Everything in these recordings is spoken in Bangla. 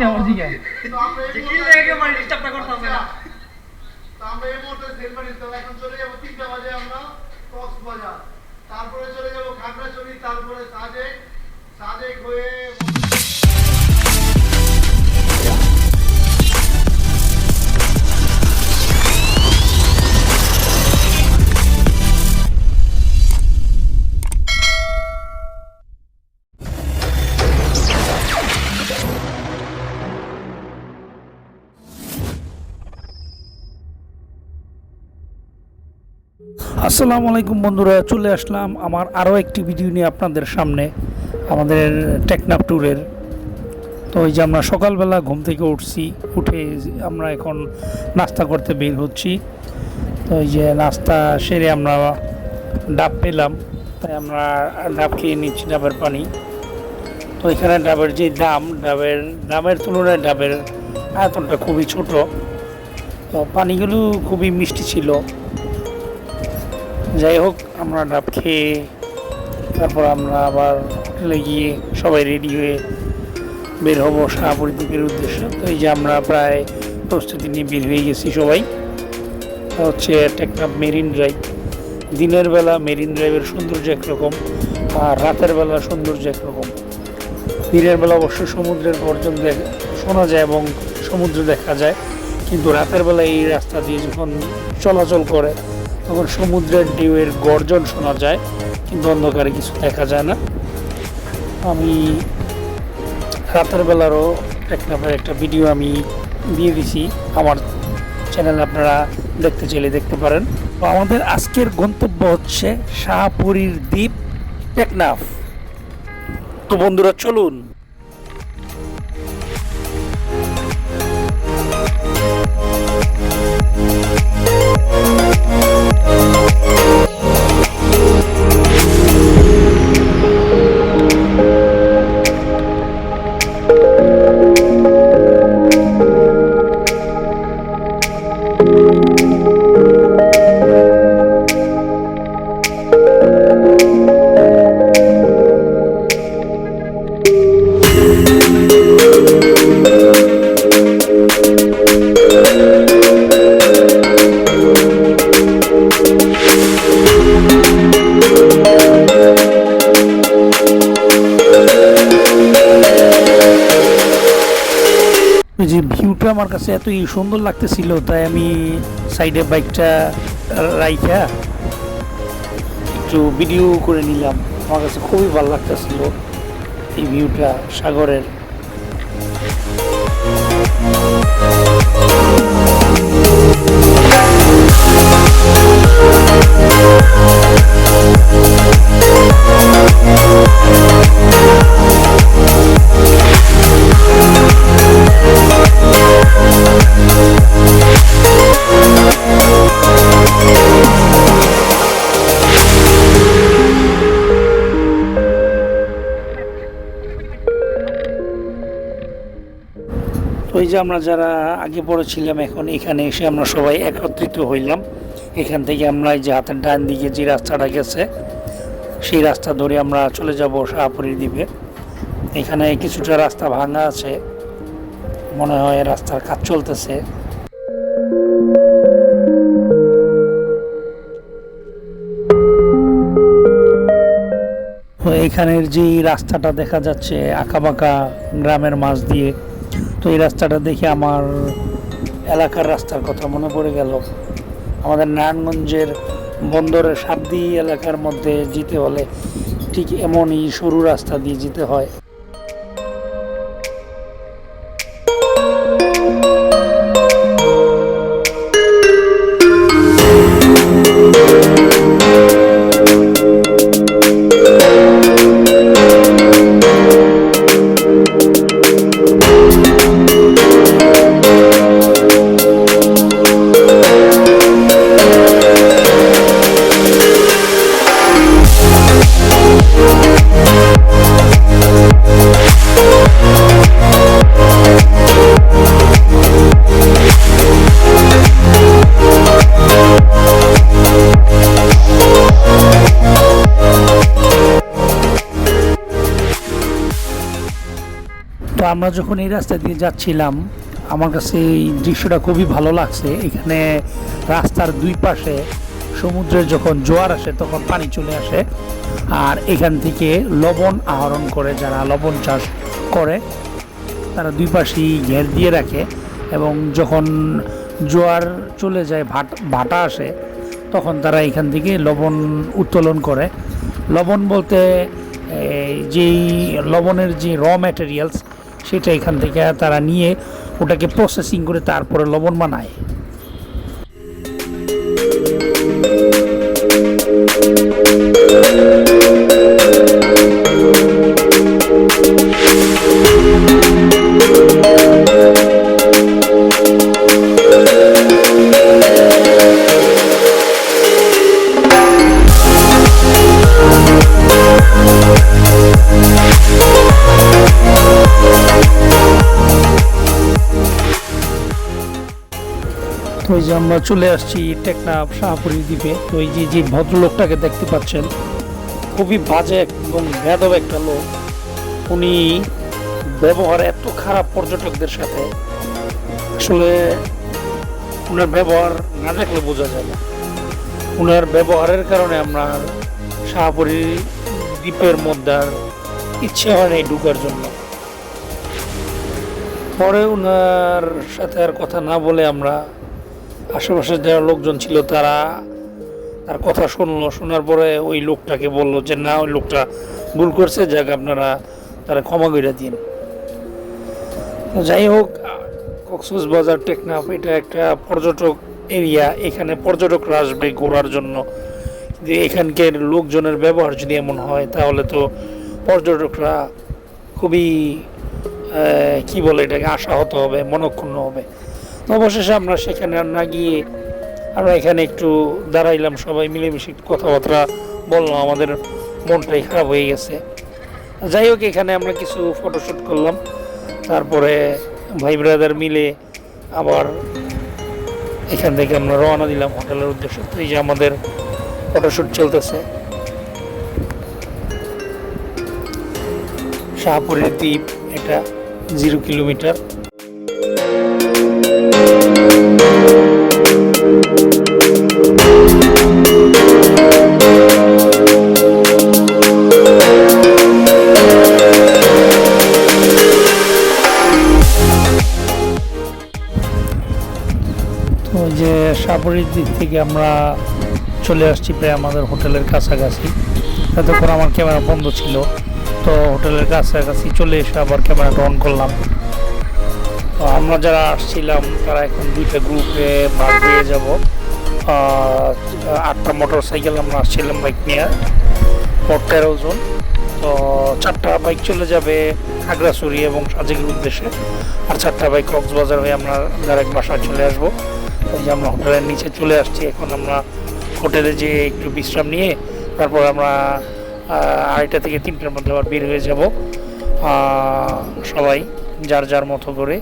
আমার দিকে তো আমরা এই কি মুহূর্তে লেগে মানে ডিস্টার্বটা করতেছে না তো আমরা এই মুহূর্তে সেলমানি তো এখন চলে যাব 3টা বাজে আমরা কক্সবাজার তারপরে চলে যাব খাগড়াছড়ি তারপরে সাজেক হয়ে আসসালামু আলাইকুম বন্ধুরা, চলে আসলাম আমার আরও একটি ভিডিও নিয়ে আপনাদের সামনে আমাদের টেকনাফ ট্যুরের। তো এই যে আমরা সকালবেলা ঘুম থেকে উঠে আমরা এখন নাস্তা করতে বের হচ্ছি। তো এই যে নাস্তা সেরে আমরা ডাব পেলাম, তাই আমরা ডাব খেয়ে নিচ্ছি, ডাবের পানি। তো এখানে ডাবের যে দামের তুলনায় ডাবের আয়তনটা খুবই ছোট, তো পানিগুলো খুবই মিষ্টি ছিল। যাই হোক, আমরা ডাব খেয়ে তারপর আমরা আবার হোটেলে গিয়ে সবাই রেডি হয়ে বের হব শাহপুরী দ্বীপের উদ্দেশ্যে। তো এই যে আমরা প্রায় প্রস্তুতি নিয়ে বের হয়ে গেছি সবাই। হচ্ছে টেকনাফ মেরিন ড্রাইভ। দিনের বেলা মেরিন ড্রাইভের সৌন্দর্য একরকম, আর রাতের বেলা সৌন্দর্য একরকম। দিনের বেলা অবশ্য সমুদ্রের গর্জন শোনা যায় এবং সমুদ্র দেখা যায়, কিন্তু রাতের বেলা এই রাস্তা দিয়ে যখন চলাচল করে তখন সমুদ্রের ঢেউয়ের গর্জন শোনা যায়, কিন্তু অন্ধকারে কিছু দেখা যায় না। আমি রাতের বেলারও টেকনাফের একটা ভিডিও আমি দিয়ে দিছি আমার চ্যানেলে, আপনারা দেখতে চাইলে দেখতে পারেন। তো আমাদের আজকের গন্তব্য হচ্ছে শাহপুরীর দ্বীপ টেকনাফ। তো বন্ধুরা চলুন। যে ভিউটা আমার কাছে এতই সুন্দর লাগতেছিল, তাই আমি সাইডে বাইকটা রাইখা একটু ভিডিও করে নিলাম। আমার কাছে খুবই ভালো লাগতেছিল এই ভিউটা সাগরের। ওই যে আমরা যারা আগে পড়েছিলাম এখন এখানে এসে আমরা সবাই একত্রিত হইলাম। এখান থেকে আমরা এই যে হাতের ডান দিকে যে রাস্তাটা গেছে সেই রাস্তা ধরে আমরা চলে যাব শাহপুরী দ্বীপে। এখানে কিছুটা রাস্তা ভাঙা আছে, মনে হয় রাস্তার কাজ চলতেছে। তো এখানের যে রাস্তাটা দেখা যাচ্ছে আঁকাবাঁকা গ্রামের মাঝ দিয়ে, তো এই রাস্তাটা দেখে আমার এলাকার রাস্তার কথা মনে পড়ে গেল। আমাদের নারায়ণগঞ্জের বন্দরের সাবদি এলাকার মধ্যে যেতে হলে ঠিক এমনই সরু রাস্তা দিয়ে যেতে হয়। আমরা যখন এই রাস্তা দিয়ে যাচ্ছিলাম আমার কাছে এই দৃশ্যটা খুবই ভালো লাগছে। এখানে রাস্তার দুই পাশে সমুদ্রের যখন জোয়ার আসে তখন পানি চলে আসে, আর এখান থেকে লবণ আহরণ করে যারা লবণ চাষ করে তারা দুই পাশেই ঘের দিয়ে রাখে, এবং যখন জোয়ার চলে যায় ভাটা আসে তখন তারা এখান থেকে লবণ উত্তোলন করে। লবণ বলতে যেই লবণের যে র ম্যাটেরিয়ালস সেটা এখান থেকে তারা নিয়ে ওটাকে প্রসেসিং করে তারপরে লবণ বানায়। তো এই যে আমরা চলে আসছি টেকনাফ শাহপুরী দ্বীপে। তো এই যে ভদ্রলোকটাকে দেখতে পাচ্ছেন খুবই বাজে এবং বেয়াদব একটা লোক। উনি ব্যবহার এত খারাপ পর্যটকদের সাথে, আসলে ওনার ব্যবহার না দেখলে বোঝা যায় না। ওনার ব্যবহারের কারণে আমরা শাহপুরী দ্বীপের মধ্যে আর ইচ্ছে হয় নাই ঢুকার জন্য। পরে ওনার সাথে আর কথা না বলে আমরা আশেপাশে যারা লোকজন ছিল তার কথা শুনলো। শোনার পরে ওই লোকটাকে বললো যে না, ওই লোকটা ভুল করছে, যাক আপনারা তারা ক্ষমা করে দিন। যাই হোক, কক্সবাজার টেকনাফ এটা একটা পর্যটক এরিয়া, এখানে পর্যটকরা আসবে ঘোরার জন্য। কিন্তু এখানকার লোকজনের ব্যবহার যদি এমন হয় তাহলে তো পর্যটকরা খুবই কি বলে এটাকে আশাহত হবে, মনক্ষুণ্ণ হবে। অবশেষে আমরা সেখানে না গিয়ে আমরা এখানে একটু দাঁড়াইলাম, সবাই মিলেমিশে কথাবার্তা বললাম, আমাদের মনটাই খারাপ হয়ে গেছে। যাই হোক, এখানে আমরা কিছু ফটোশ্যুট করলাম, তারপরে ভাই ব্রাদার মিলে আবার এখান থেকে আমরা রওনা দিলাম হোটেলের উদ্দেশ্যে। তো এই যে আমাদের ফটোশ্যুট চলতেছে। শাহপুরের দ্বীপ এটা 0 কিলোমিটার। তো যে শাহপুরীর দিক থেকে আমরা চলে আসছি প্রায় আমাদের হোটেলের কাছাকাছি। এতক্ষণ আমার ক্যামেরা বন্ধ ছিল, তো হোটেলের কাছাকাছি চলে এসে আবার ক্যামেরাটা অন করলাম। তো আমরা যারা আসছিলাম তারা এখন দুইটা গ্রুপে ভাগ হয়ে যাব। 8টা মোটর সাইকেল আমরা আসছিলাম বাইক নিয়ে, মোট 13 জন। তো 4টা বাইক চলে যাবে খাগড়াছড়ি এবং সাজেকের উদ্দেশ্যে, আর 4টা বাইক কক্সবাজার হয়ে আমরা ডাইরেক্ট বাসায় চলে আসবো। এই যে আমরা হোটেলের নিচে চলে আসছি। এখন আমরা হোটেলে যেয়ে একটু বিশ্রাম নিয়ে তারপর আমরা 2:30 থেকে 3টার মধ্যে আবার বের হয়ে যাব, সবাই যার যার মতো করে।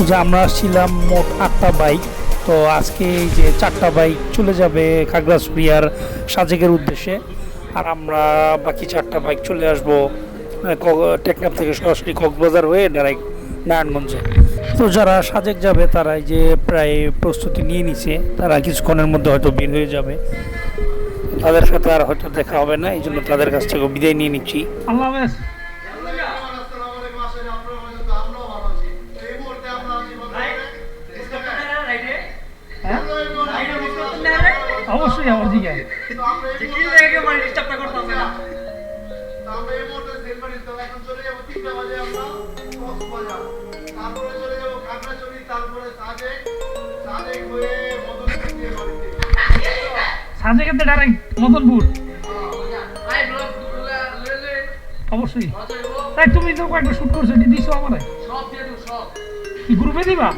যে আমরা আসছিলাম মোট 8টা বাইক। তো আজকে এই যে 4টা বাইক চলে যাবে খাগড়াছড়ি আর সাজেকের উদ্দেশ্যে, আর আমরা বাকি 4টা বাইক চলে আসবো টেকনাফ থেকে সরাসরি কক্সবাজার হয়ে ডাইরেক্ট নারায়ণগঞ্জে। তো যারা সাজেক যাবে তারা এই যে প্রায় প্রস্তুতি নিয়ে নিছে, তারা কিছুক্ষণের মধ্যে হয়তো বের হয়ে যাবে। তাদের সাথে আর হয়তো দেখা হবে না, এই জন্য তাদের কাছ থেকে বিদায় নিয়ে নিচ্ছি। আল্লাহ হাফেজ। অবশ্যই আমার দিকে তো আমরা এই কি মুহূর্তে- জায়গায় মানে ডিস্টার্বটা করতেছে না তো আমরা এই মুহূর্তে সেলমারি তো এখন চলে যাবো 3টা বাজে আমরা কক্সবাজার, তারপরে চলে যাবো খাগড়াছড়ি, তারপরে সাজেক হয়ে মদনপুর দিয়ে বাড়িতে। সাজেকেতে ডাইরেক্ট মদনপুর আই ব্লগ লয়ে অবশ্যই। মজা হইবো তাই তুমি তো কয়েকটা শুট করছো, এটি দিছো আমারে সব দিয়ে দেব সব কি গ্রুপে দিবা?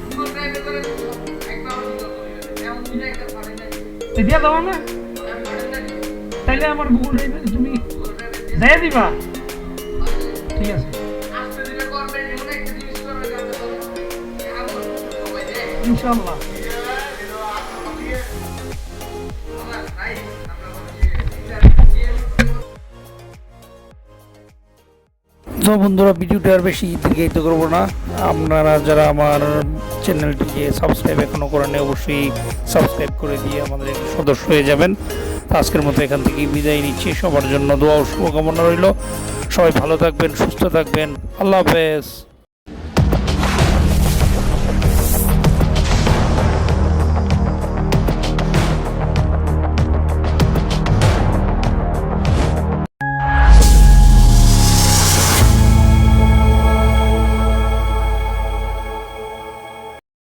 পুরো ট্রাই করে একবার এমন দিনে একটা পারে না এ দিয়া দাও না, তাইলে আমার গুগল ড্রাইভে তুমি দিয়ে দিবা। ঠিক আছে, আস্তে ধীরে করবেন এমন একটা জিনিস করবেন যাতে আমার সবাই দেয় ইনশাআল্লাহ। আমরা রাই আমরা তো বন্ধুরা, ভিডিওটা আর বেশি দীর্ঘায়িত করবো না। আপনারা যারা আমার চ্যানেলটিকে সাবস্ক্রাইব এখনও করেন, অবশ্যই সাবস্ক্রাইব করে দিয়ে আমাদের সদস্য হয়ে যাবেন। তো আজকের মতো এখান থেকে বিদায় নিচ্ছি। সবার জন্য দোয়া ও শুভকামনা রইল। সবাই ভালো থাকবেন, সুস্থ থাকবেন। আল্লাহ হাফেজ।